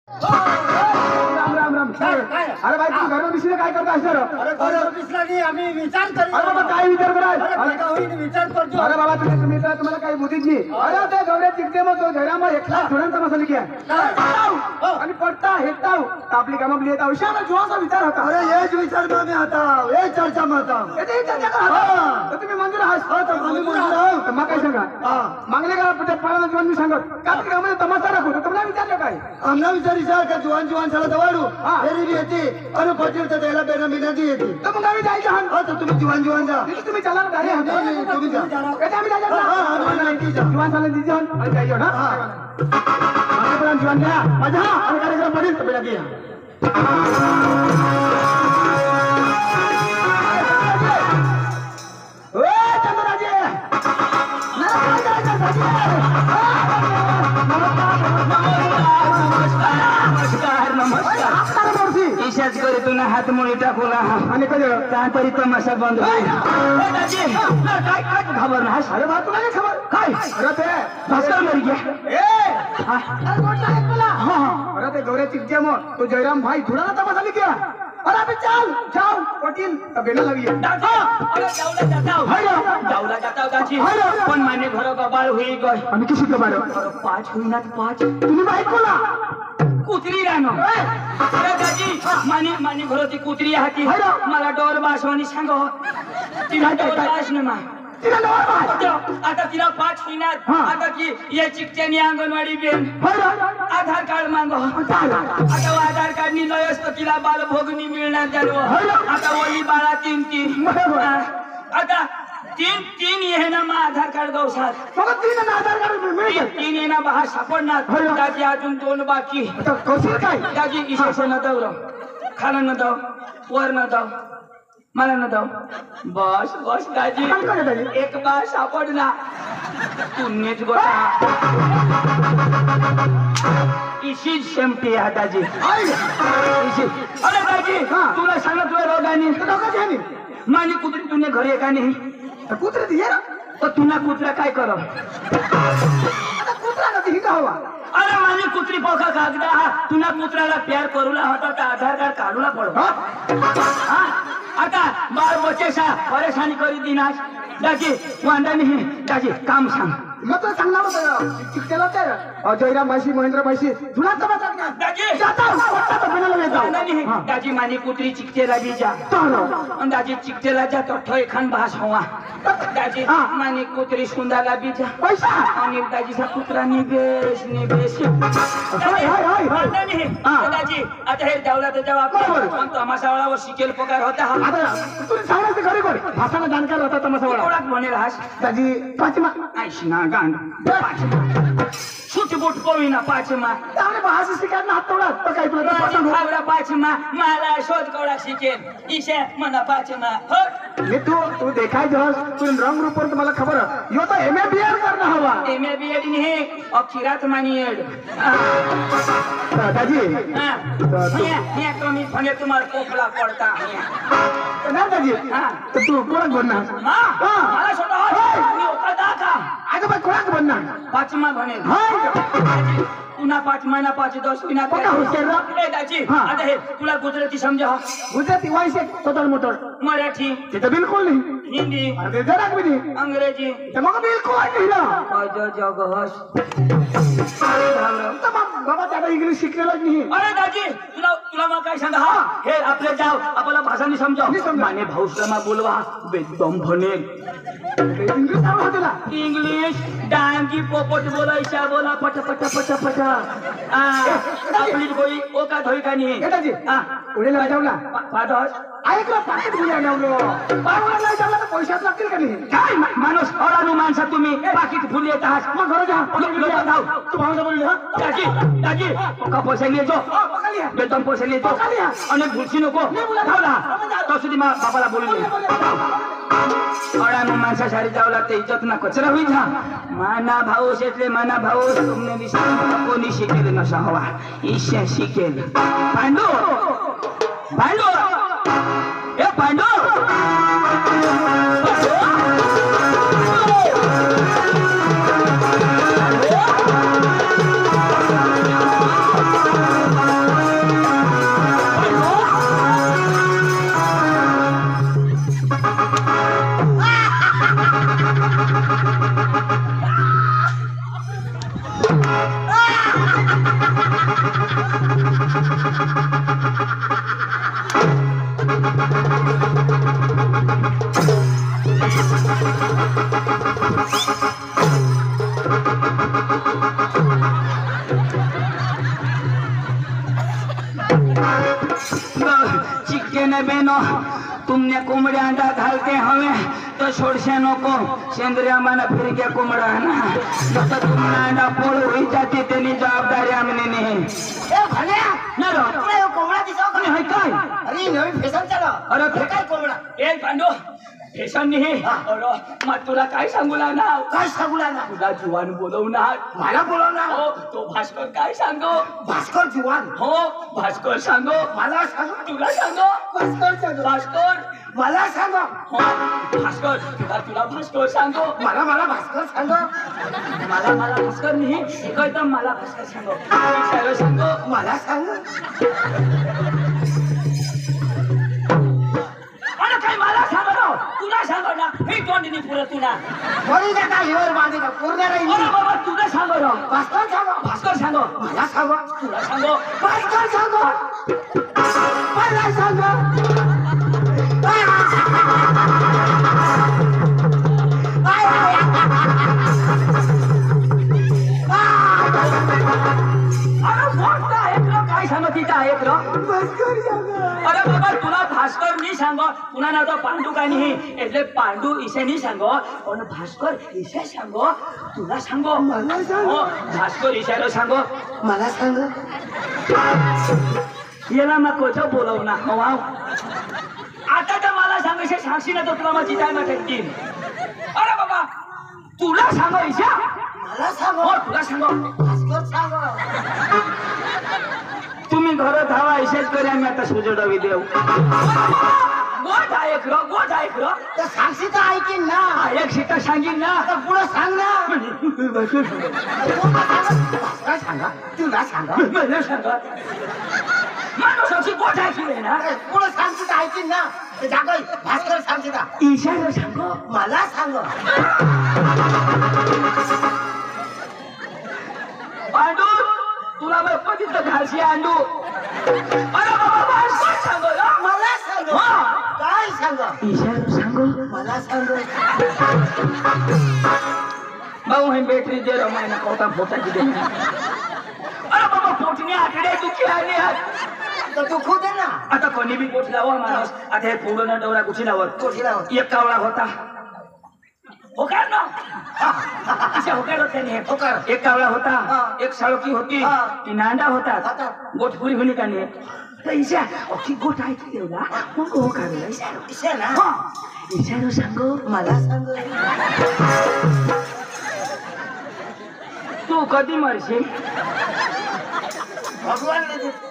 राम राम राम अरे भाई तू घरून दिसले काय करता असणार अरे घर दिसला नाही आम्ही विचार अरे बाबा काय विचार कराय विचार करतो अरे बाबा तुम्ही तुम्हाला काही बुद्धीच नाही अरे ते गवऱ्या चिकते मग तो जयराम एकला थोड्यांचा मसाला घ्या आणि पडता हेटाव आपली कामाबली येत औषधा जोचा विचार होता अरे हेच विचार कमी आता हे चर्चा माता तुम्ही मंजूर आहात मग काय सांगा मागले का पळाला जीवन मी सांगत का कामाला तमाशा राखू तुम्हाला विचारलं काय आमना विचार का जुवान जुवान झाला तर वाढू फेरी बी येते आणि पटेल तर त्याला बेना बिनाची येते तर मग आम्ही जायचं हा तर तुम्ही जुवान जुवान जा तुम्ही चला तुम्ही जा आम्ही जायचं जीवन चाललं दिजे आणि जायचं ना जीवन घ्या माझा आणि कार्यक्रम पडेल तर घ्या ईशाच करीतून हात मुळी टाकूला आणि कधी तरी तमाशा बंद काय काय खबर ना अरे बा तुला खबर काय अरे ते भास्कर मरी गया अरे ते गौऱ्या चिकते मग तो जयराम भाई थोड़ा ना तमाशा लिख गया अरे अबे चल जाओ पटील बेना लगी अरे जाऊला जाता दाची पण माने घर बाबाळ होई गय आम्ही किसी के बारे पाच होईना पाच तुम्ही बाईक बोला कुत्री रानो अरे दाजी माने माने घराची कुत्री हाती मला डोर बासवानी सांग तिला डोर बास न मा आता तिला पाच होईनात आता की या चिकट्यानी अंगणवाडी बेन आधार कार्ड मागो आता आधार कार्ड नि लय असतो तिला बालभोगनी मिळणार त्यालो आता ओली बाळा तीन तीन आता तीन तीन ये ना मा आधार कार्ड गवसात मग तीन आधार कार्ड मिळेल तीन ये ना बहा सापडणार त्याची अजून दोन बाकी कौशल काय त्याची इशेष न दाव खाना न दाव वर न दाव मला न दाव बस बस दाजी एक बार सापडला पुण्यच गोटा इशी शेमटी आहे दाजी अरे दाजी तुला सांग तुला रोगाने माझी कुत्री तुने घरी का नाही कुत्रे दिए ना तर तुला कुत्रा काय कर कुत्रा ना हिंगा हवा अरे माझी कुत्री पोखा कागदा हा तुला कुत्र्याला प्यार करूला होता तर आधार कार्ड काढूला पडो आता बाळ बचेसा परेशानी करी दिनाश दाजी वांदा नाही दाजी काम सांग मग तो सांगणार होतं चिकटेला ते जयराम माशी महेंद्र माशी तुला तमाशा घ्या दाजी जाता दाजी मानी कुत्री चिकटेला बी जा दाजी चिकटेला जा तो ठोय खान भास हवा दाजी मानी कुत्री सुंदाला बी जा पैसा आणि दाजीचा कुत्रा निबेश निबेश दाजी आता हे जावला तर जवाब तमाशावाळावर शिकेल पगार होता हा आता तुम्ही सांगायचं खरे कोण भाषाला जाणकार होता तमाशा कोणाक म्हणेल हास दाजी पाचमा ऐशना गांड सुटबुट पळविना पाचमा त्यामुळे भाषा शिकायला हात तोडा तर काय तुला खावडा पाचमा मला शोध कवडा शिकेल ईशे मना पाचमा ये तू देखाय जहाज तू रंग रूप पर तुम्हाला खबर यो तो एमए बीएड करना हवा एमए बीएड नहीं अक्षरात मानिएड दादाजी ये तो मी फने तुम्हारा कोपला पड़ता है ना दादाजी तो तू कोणाक बनना मला छोटा मी ओकादा का आगे बाय कोणाक बनना पाचमा बने पुन्हा 5 महिना 5 10 महिना पक्का हुशार रा ए दाजी आता हे तुला गुजराती समजा Gujarati vice total motor Marathi ते तर बिलकुल नाही हिंदी अरे जरा भी नहीं अंग्रेजी ते मग बिलकुल नाही ना अजो जगहस बाबा त्याला इंग्लिश शिकलेलाच नाही अरे दाजी तुला तुला मग काय सांगा हा हे आपले जाव आपला भाषा नाही समजाव माने भाऊसला बोलवा बेदम भने इंग्लिश आवडत तुला इंग्लिश डांगी पोपट बोलायचा बोला पट पट पट पट आपली कोई ओका धोई का नाही दादाजी उडेला वाजवला पादस ऐकला पाकिट गुन्हा लावलो पावला नाही जमला तर पैशात लागतील का नाही काय माणूस अडाणू माणसा तुम्ही पाकिट फुल येत आहात मग घर जा तू भावना बोलली हा दाजी दाजी का पैसा लिहितो पकडलिया बेतन पैसा लिहितो आणि भुलशी नको तो सुधी मा बाबाला बोलू अडाणू माणसा सारी जावला ते इज्जत ना कचरा होईल हा माना भाऊस એટલે माना भाऊस तुमने विषय कोणी शिकेल नसा हवा ईशा शिकेल पांडू पांडू ए पांडू चिक्के ने बेनो तुमने कोंबड्या अंडा घालते हमें तो छोड़से नको सेंद्रिया माना फिर के कोंबडा ना तो तुम्हाला अंडा पोळ होई जाते त्यानी जबाबदारी आमने नाही ए भल्या ना रो तुला ह्यो कोंबडा दिसव का हाय काय अरे नवीन फॅशन चालू अरे हे काय कोंबडा ए पांडू फॅशन नाही अरे मग तुला काय सांगू लागणार काय सांगू लागला तुला जुवान बोलवणार मला बोलवणार हो तो भास्कर काय सांगो भास्कर जुवान हो भास्कर सांगो मला सांग तुला सांगो भास्कर सांग भास्कर मला सांग हो भास्कर तुला भास्कर सांगो मला भास्कर सांग मला भास्कर नाही एकदम मला भास्कर सांगो सगळं सांगो मला सांग अरे काय मला सांगो ना तुला सांगो ना मी तोंडीने पुरं तुला बरी जाता हिवर बांधे का पूर्ण राहील अरे बाबा तुला सांगो ना भास्कर सांग भास्कर सांगो मला सांग तुला सांगो भास्कर सांग मला सांग अरे मोठा ऐकलं काय सांगो तिचा ऐकलं भास्कर सांग अरे बाबा तुला भास्कर नाही सांगो पुन्हा ना तो पांडू काय नाही એટલે पांडू ईशे नाही सांगो पण भास्कर ईशे सांगो तुला सांगो मला सांग. हो भास्कर ईशाला सांगो मला सांग याला मग कोचं बोलव ना वाव आता तर मला सांगायचे सांगशी ना तर तुला माझी काय माहिती अरे बाबा तुला सांगो ईशा मला सांग हो तुला सांगो भास्कर सांग तुम्ही घरात हवा ईशेच करे आम्ही आता सुजोडावी देऊ गोठ ऐक रो तर सांगशी तर ऐकीन ना एक शिटा सांगीन ना आता पुढं सांग ना भास्कर सांगा तुला सांगा मला सांगा माणूस गोठ ऐकले ना पुढं सांगशी तर ऐकीन ना ते जागोय भास्कर सांगशी ना ईशाला सांगो मला सांग पांडू तुला मग पतित घालशी अंडू अरे बाबा भास्कर सांगो ना मला सांग हा. काय सांग ईशाला सांगो मला सांग भाऊ हे बॅटरी दे रो मैंने कोता फोटा की दे अरे बाबा पोटने आकडे दुखी आली तर तू खूप आहे ना आता कोणी बी पोट लावा माणूस आता हे पूर्ण डवरा कुठे लावत कोठी लावत एक कावळा होता होकार ना अशा होकार होते नाही होकार. एक कावळा हा. होता एक साळकी होती हा. ती नांडा होता होता. गोठ पुरी होली का नाही तर ईशा अख्खी गोठ आहे की देवला मग होकार ईशा इशे ना हा ईशाला सांगो मला सांग तू कधी मरशील भगवान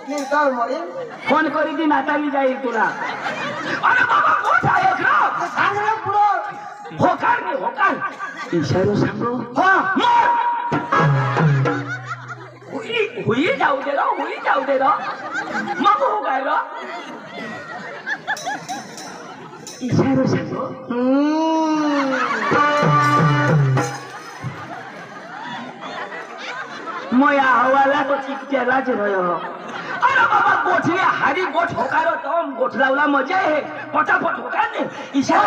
निर्धार मरेल फोन करी ती नाताली जाईल तुला अरे बाबा गोठ आहे तर सांग ना पुढं होकार नाही होकार ईशाला सांगो हा हुई जाऊ दे रो मग हो काय रो ईशाला सांगो मोया हवाला तो चिकटेलाच रह्यो अरे बाबा गोठले हाडी गोठ होकारो तो गोठ लावला मजा आहे पटापट होकार ने ईशा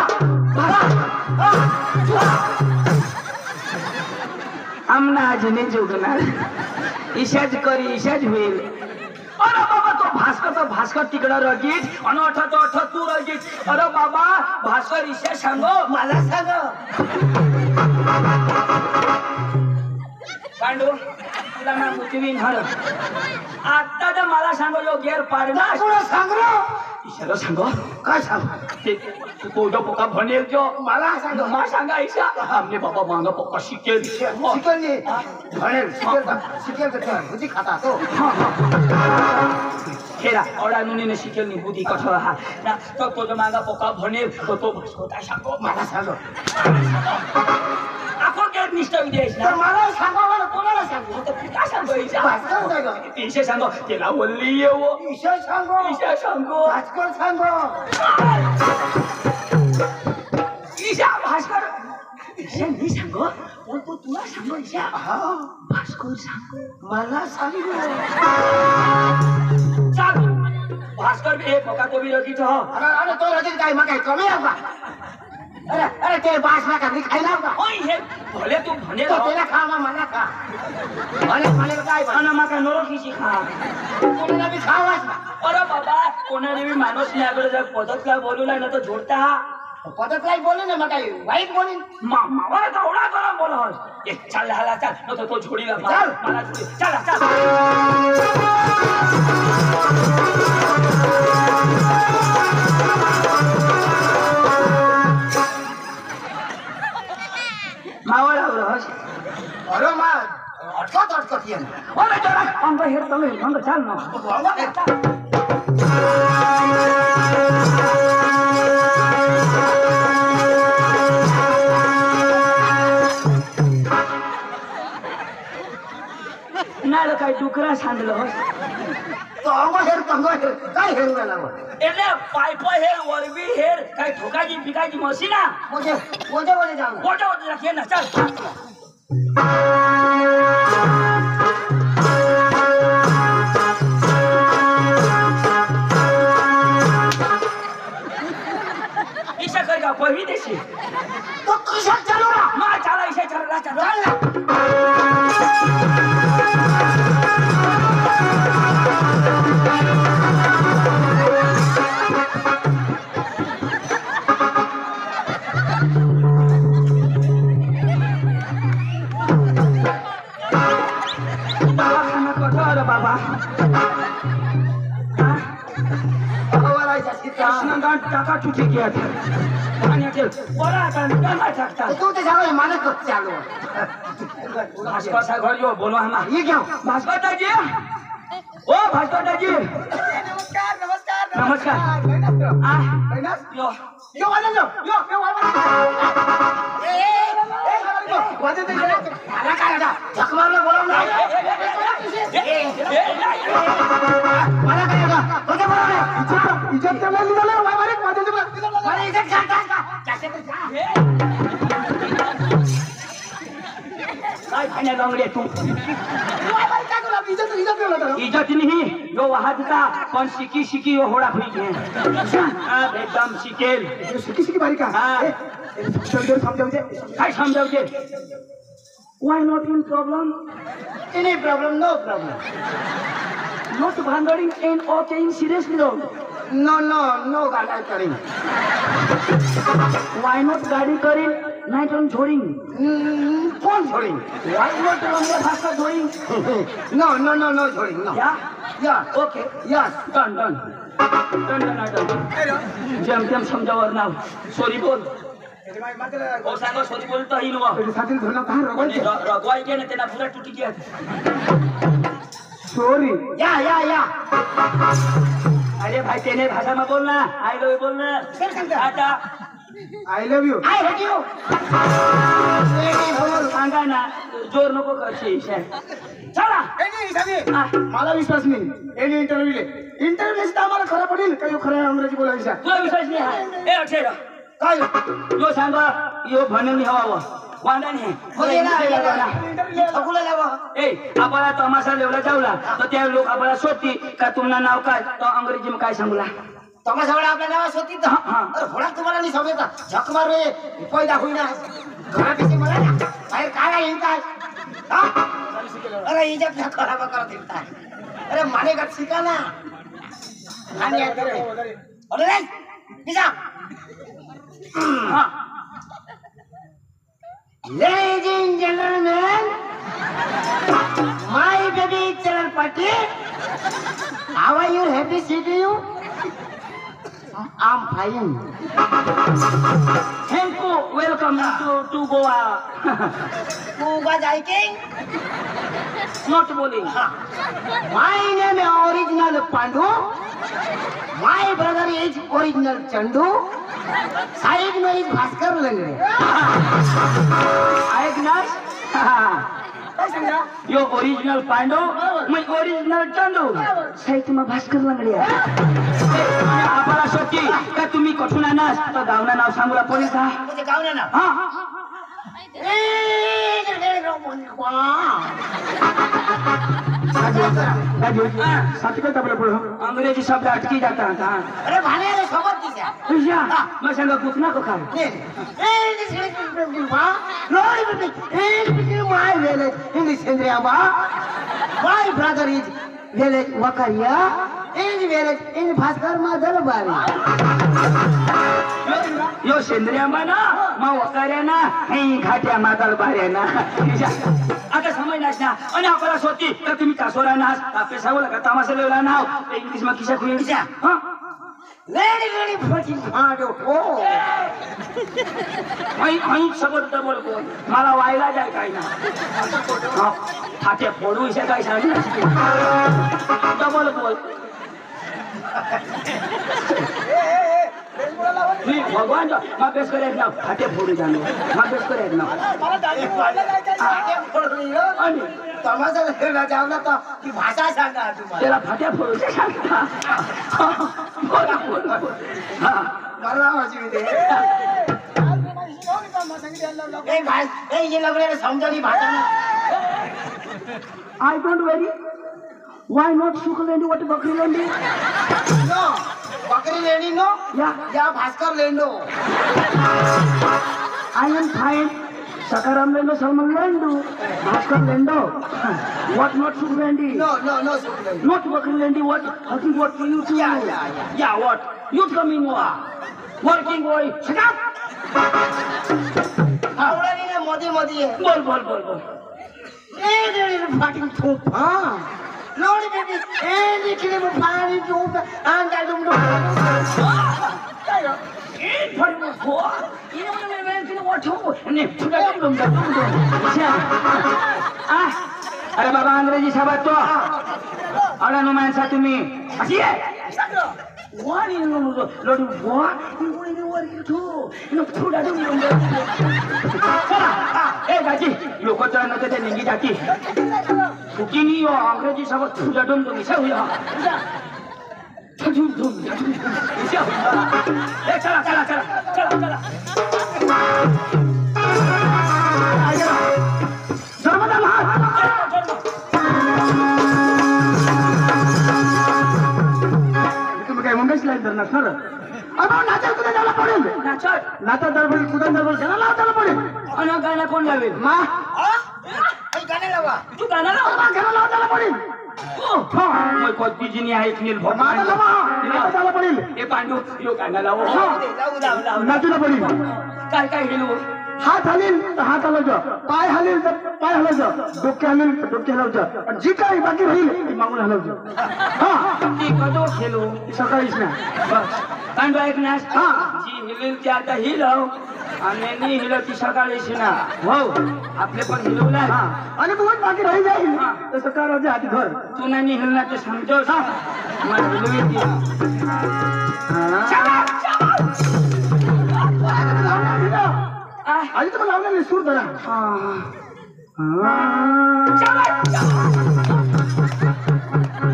आमना आज नाही जोगणार ईशाच करी ईशाच होईल अरे बाबा तो भास्कर तिकडं रगीत आणि अठ तू रगीत अरे बाबा भास्कर ईशा सांगो मला सांग पांडू तुला ना मुतवी म्हण आता तर मला सांगो यो गेर पाडणार पुढं सांग रे ईशाला सांगो काय सांग ते तो जो पोका भनेल जो मला सांग मा सांगा ईशा आमने बाबा मांगा पोका शिकेल शिकवली म्हणेल शिकेल तर बुद्धी खाता तो हेरा औडा नुनीने शिकेल नि बुद्धी कठोर हा ना तो जो मांगा पोका भनेल तो भास्कर सांगो मला सांग आपण गेट निष्ठ विदेश तर मला सांगा मला कोणाला सांगू काय सांगो ईशा भास्कर सांग ईशा सांगो त्याला वल्ली येवो ईशा सांग ईशा सांगो भास्कर सांग ईशा भास्कर ईशा मी सांगो पण तो तुला सांगो ईशा भास्कर सांगो मला सांग चाल भास्कर भी एक मौका तो भी रखी तो अरे तो रजित काय मग काय कमी आहे का अरे ते बास ना का खाई ना का ओय हे भले तू भने तो तेला खा मला खा मला काय खाना मा का नरो किसी खा कोणाला बी खावाच ना अरे बाबा कोणाने बी माणूस नाही आकडे जर पदकला बोलवलाय ना तर जोडता हा पदकलाई बोले ना मग काही वाईट बोलीन मामाला एवढा करा बोल चाल हाला चाल नको तो जोडीला चल. मला जोडी चला चल मावळ आवरस अरे मा अटकत ये ओले जरा अंग हेर तले अंग चाल ना नाळ काय डुकरा सांडलं तो हेर काय हेर ना એટલે પાઇપ હેર વરબી હેર કઈ ઠોકાજી પીકાજી મસીના मुझे जाओ ઓટો ઓટો રાખીએ ના ચાલ ઈશા કરગા પહી દેસી तो किसक चलो ना માં ચાલા ઈશા ચાલા ચાલા चल ना दवाखाना कठोर बाबा हवालायचा सीता कृष्णदान टाका चुकी किया था पाण्याचे बरा आता गाना टाकता तू ते जावे माने कब चालू भास्कर साहेब घर यो बोलो हमा ये क्या भास्कर दाजी ओ भास्कर दाजी नमस्कार नमस्कार नमस्कार. नमस्कार आ कैलास यो यो वाजव यो वाजव आला काय आता झक मारला बोलव ना मला काय आता होते बोलव ना इज्जत करला निघाले वाजव मला इज्जत घालता कसे ते जा काय खाण्या लंगडे तू इज्जत केला इज्जत नहीं यो वाहत का पण शिकी शिकी यो होड़ा हुई है एकदम शिकेल किसी बारी का हाँ. समजावते काय समजावते why not in problem any problem no problem not भांगडिंग in okay in seriously no no गाडी करीन why not गाडी करीन नाही तर झोडिंग कोण छोडीन why not लंगडे भाषा झोडिंग no छोडीन no या ओके yes डन जेम तेम समजावर नाव सॉरी बोल ओ सांगो सॉरी बोलतो ही नो साथील धरला का रगवायचे रगवाई के ना तेना पूरा टूटी गया सॉरी या अरे भाई तेने भाषा में बोलना आई लव यू बोलना आता I love you I hate you सांगा ना जोर नको करशील चला मला विश्वास नाही एनी इंटरव्ह्यू आम्हाला खरं पडेल का यो खरं अंग्रेजी बोलायचा तुला विश्वास नाही आहे ए अक्षय काय यो सांगा यो भन्ने हवा वांदा नाही बोले ना थकुला लावा ए आपला तमाशा लेवला जाऊला तर त्या लोक आपल्याला शोधती का तुमना नाव काय तो अंग्रेजी में काय सांगूला तुम्हाला सगळं आपल्या नावात होती तर अरे होळा तुम्हाला नाही समजता झक मारे पैदा होईना घरापेक्षा मला ना बाहेर काय येईल काय अरे इज्जत ना खराब करत येतात अरे माने का शिका ना आणि अरे नाही pizza Ladies and gentlemen, my baby Charan Patil, how are you? Happy to see you? I'm fine. Thank you. Welcome to Goa. Goa hiking? Not bowling. My name is original Pandu. My brother is original Chandu. Side में is Bhaskar Langre. ऐकणार काय सांगा यो original Pandav मग original Chandu साहित्य मग भास्कर लंगड्या आपला शोकी का तुम्ही कुठून आणास तर गावना नाव सांगूला पोलीस का मुझे गावना ना. हा साथी काय आपल्या पुढं अंग्रेजी शब्द अटकी जातात हा अरे भाने रे सोबत किसा. तुझ्या मग सांगा कुठना को खाऊ My brother is village Vakaria in village in Bhaskar मा दरबारी यो सेंद्रिया ना मा वकार्या ना हे घाट्या माताल बाऱ्या ना आता समय ना आणि आपल्याला सोती तर तुम्ही कासोरा नास आपले सांगू का तमाशा लेवला नाव इंग्लिश मा किशा खुया हां लेडी लेडी फटी हाडो ओ आई सबत डबल बोल मला वायला जाय काय ना हां थाटे फोडू इसे काय सांग डबल बोल मी भगवान मा बेस करे ना थाटे फोडू जानो मा बेस करे ना मला दाढी वाढला काय काय फाटे फोडली हो आणि तमाशा लेला जावला तर ती भाषा सांगा तुम्हाला त्याला फाट्या फोडू सांगता बोला बोला हां मला वाची दे ए भाई ए ये लगले समझली भाषा ना I don't worry. Why not Shukalandi? What Bakrilandi? No बकरी लेनी नो Yeah, या भास्कर लेंडो I am fine. Sakaram Lendo, Salman Lendo, Bhaskar Lendo. What not Shukalandi? No no no सुन Not Bakrilandi. What? I think what you do? Yeah. Yeah, what? You coming what? Working boy. Shut up. आवडा ने मोदी मोदी है बोल. ए रे फाटिंग थूप हां Lodi baby ए निकले में पानी थूप आंदा डुम Eat for me, boy. You know what I mean? What to? And if you don't do अरे बाबा अंग्रेजी शब्द तो अडा नो माणसा तुम्ही अशी आहे वाणी लोड वा ए गाजी लोक तर नव्हते ते निंगी जाती चुकीनी अंग्रेजी शब्द तुझ्या डोम तुम्ही सांगूया चला जर्मदा तुम्ही काय मुंबईच लाईन धरणार सर अबा नाचा कुठे जायला पडेल नाचा दरबारी कुठे दरबारी गाणं लावताना पडेल आणि गाणं कोण लावेल मा ए गाने लावा तू गाणं लावताना पडेल मग कोणती ऐकलील नाचायला पडेल हे पांडू यो गाणं लाव लाऊ नाचूला पडेल काय गेलो हात हलेल तर हात हलवचं पाय हलेल तर पाय हलवचं डोके हलेल तर डोके हलवचं आणि जी काही बाकी राहील ती मागून हलवचं हा ती कधो खेळू सकाळीच ना बस कांडो ऐकण्यास हा जी हिलेल ती आता हिलव आणि मी हिलव ती सकाळीच ना हो आपले पण हिलवला आणि बहुत बाकी राही जाईल तर सकाळच्या हाती धर तू नाही हिलणार ते समजोस मला हिलवी आधी तुम्हाला लावलं नाही सूर धरा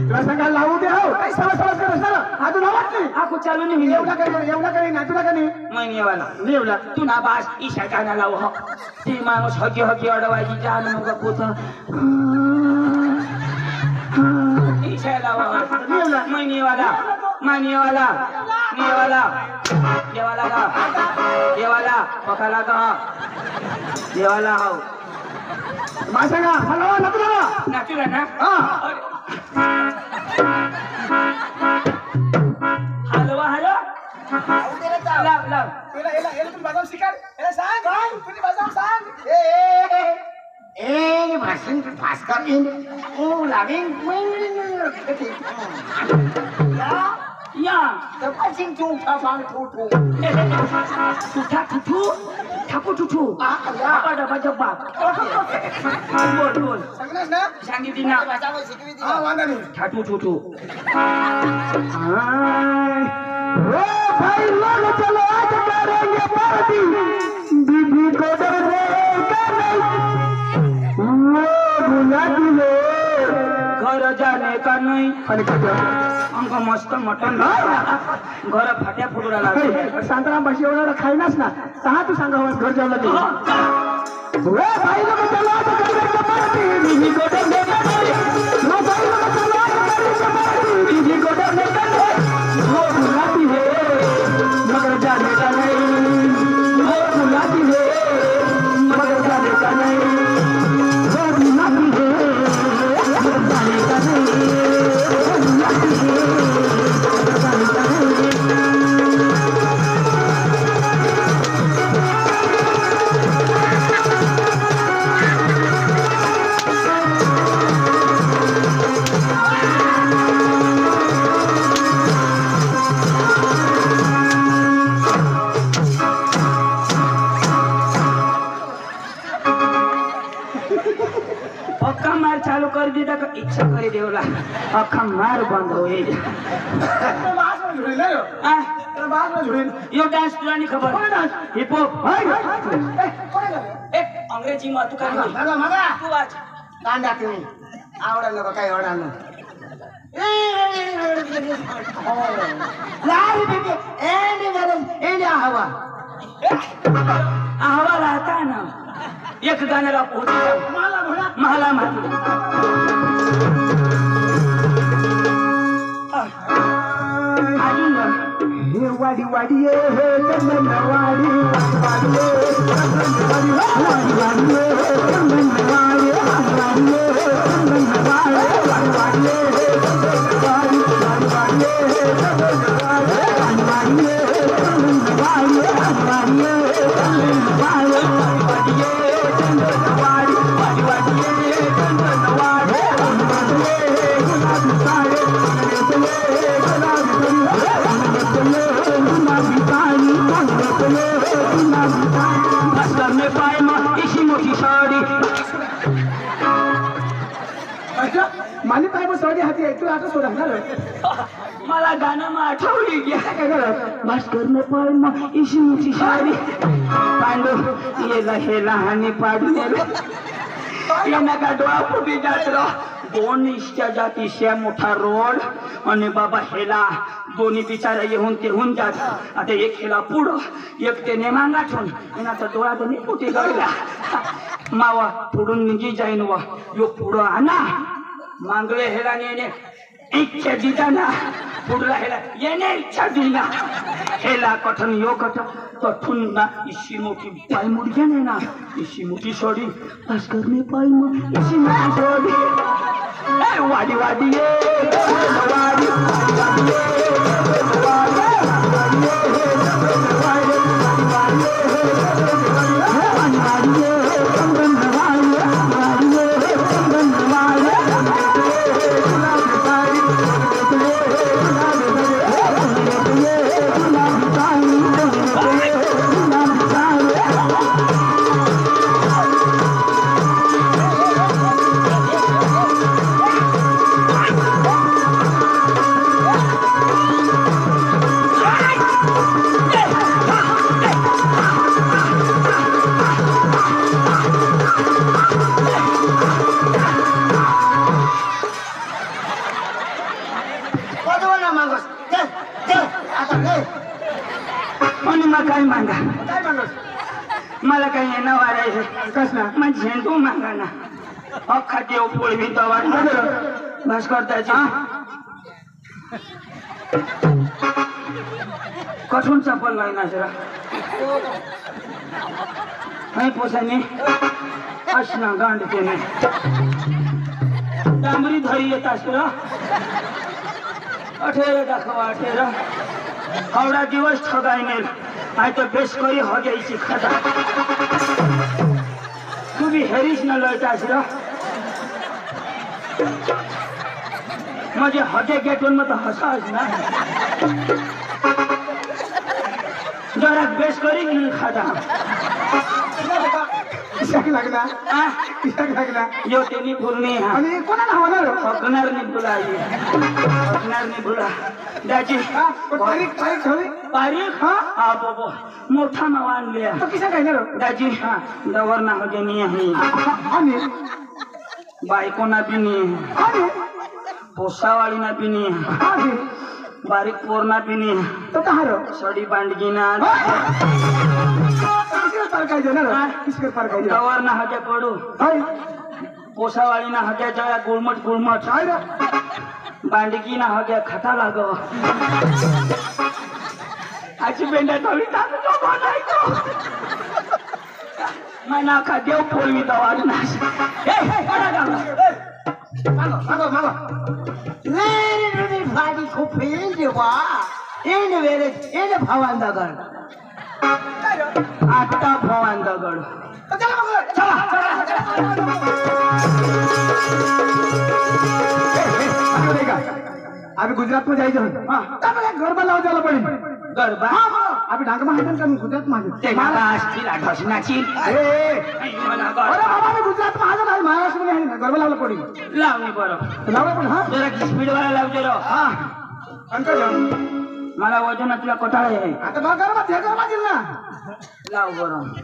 तुला सांगा लावू दे हो काही सवय कर सर हा तू लावत नाही हा खूप चालू नाही एवढा काही नाचूला का नाही महिनेवाला नेवला तू ना बास ईशा गाणं लावू हो ती माणूस हकी अडवायची जाण मग पोत ईशा लावा नेवला महिनेवाला मानिवाला येवाला का येवाला पकाला का येवाला हो माझा का हलवा नाचूला ना हलवा लाव बाजाम शिकार सांग तुम्ही बाजाम सांग ए भाषण भास्कर इन ओ लाविंग या तपासिंग तू थापांग ठोठो ठाकू ठुठू डबा बोल सांगणार ना सांगितली ना भाषा शिकवी दी हा वांदा नाही ठाटू ठुठू भाई लोग चलो आज करेंगे पार्टी बीबी को डर घर जाने का नहीं अंक मस्त मटन घर फाट्या फुटून आला शांताराम भाषी एवढा खाईनास ना सहा तू सांगा घर जेवला मगर जाने का नहीं वो बुलाती है मगर जाने का नहीं वो बुलाती है मगर जाने का नहीं कर दीदा का इच्छा करे देवला अखा मार बंद होए बास में झुड़ी ले आ बास में झुड़ी यो डांस तुला नहीं खबर कौन डांस हिप हॉप कोण एक अंग्रेजी में तू काय मागा मागा तू वाच कांदा तुम्ही आवडलं का काय आवडलं लाल बेटे एंड हवा आवा राहता ना एक गाण्याला पोहोचला मला घोडा मला मारली अजून हे वाडी वाडी ये हे चंदन वाडी वाडी ये चंदन वाडी वाडी ये चंदन वाडी वाडी ये चंदन वाडी वाडी ये चंदन वाडी वाडी ये चंदन वाडी वाडी ये चंदन वाडी वाडी ये चंदन वाडी वाडी ये चंदन वाडी वाडी ये चंदन वाडी वाडी ये गुलाबी साडे करने पाए माँ इसी मोठी साडी माली पाय मग सवडी हाती आहे तू आता सोडणार मला गाणं मग आठवली काय झालं बस करने पाए माँ इसी मोठी साडी पांडू ये हेला हानी पाडू यांना का डोळा फुटी जात दोन इष्टा जातीशा मोठा रोड आणि बाबा हेला दोन्ही बिचारा येऊन तेहून जात आता एक हेला पुढं एक ते नेमांगा ठेवून येण्याचा डोळा दोन्ही फुटी गळला मावा पुढून निघी जाईन वा यो पुढं आणा मांगले हेला नेणे इच्छा दिता ना पुढला हेला येणे इच्छा दिना हेला कठन यो कठन तठून ना इशी मोठी पाय मुडघ्या ने ना इशी मोठी सोडी बस करणे पाय मग इशी मोठी सोडी वाडी वाडी ये वाडी वाडी मला काही येणं वाढायचं कसला मग झेंडू मागा ना अख्खा देव पोळवी तवा बस करतायची कठून चप्पल नाही ना जरा नाही पोसाने असना गांडते नाही डांबरी धरी येत असत अठेर दाखवा अठेर हावडा दिवस ठगाय नेल आय तर बेस करी हो जायची खाता तू बी हेरीच न लढतास र म्हणजे हजे गेटून मग हसाच ना जरा बेस करी नाही खाता किशाक लागला किशाक लागला यो तेनी भूलनी हा आणि कोणाला होणार हकणार नाही भुलायची हकणार नाही भुला दाजी तारीख तारीख ठेवली तारीख हा बाबा मोठा नाव आणले तो किसा काय ना दाजी दवर ना हो गेनी आहे आणि बायको ना बी नाही आणि पोसावाळी ना बी नाही आणि बारीक पोर ना बी नाही तो कहार सडी बांडगी ना किसकर पार काय देणार किसकर पार काय देणार दवर ना हजा कडू हाय पोसावाळी ना हजा जया गुळमट गुळमट हाय रे बांडगी ना हजा खटा लाग आजी बेंडा थोडी टाकतो बनायचो मना का देव पोळवी दवार ना मागो मागो वेरी भाजी खूप फेल वा एंड वेरे एंड भवान दगड आता भवान दगड आम्ही गुजरात मध्ये जायचं गरबा लावा त्याला पडेल गरबा आम्ही डांग महाजन का मी गुजरात महाजन ते मला असतील ढोसणाची मला अरे बाबा मी गुजरात महाजन आहे महाराष्ट्र मध्ये आहे गरबा लावला पडी लावणी बरं लावला पण हा जरा स्पीड वाला लावते रो हा अंकल मला वजनातला कोटाळा आहे आता बघ गरबा ते गरबा दिल ना लाव बरं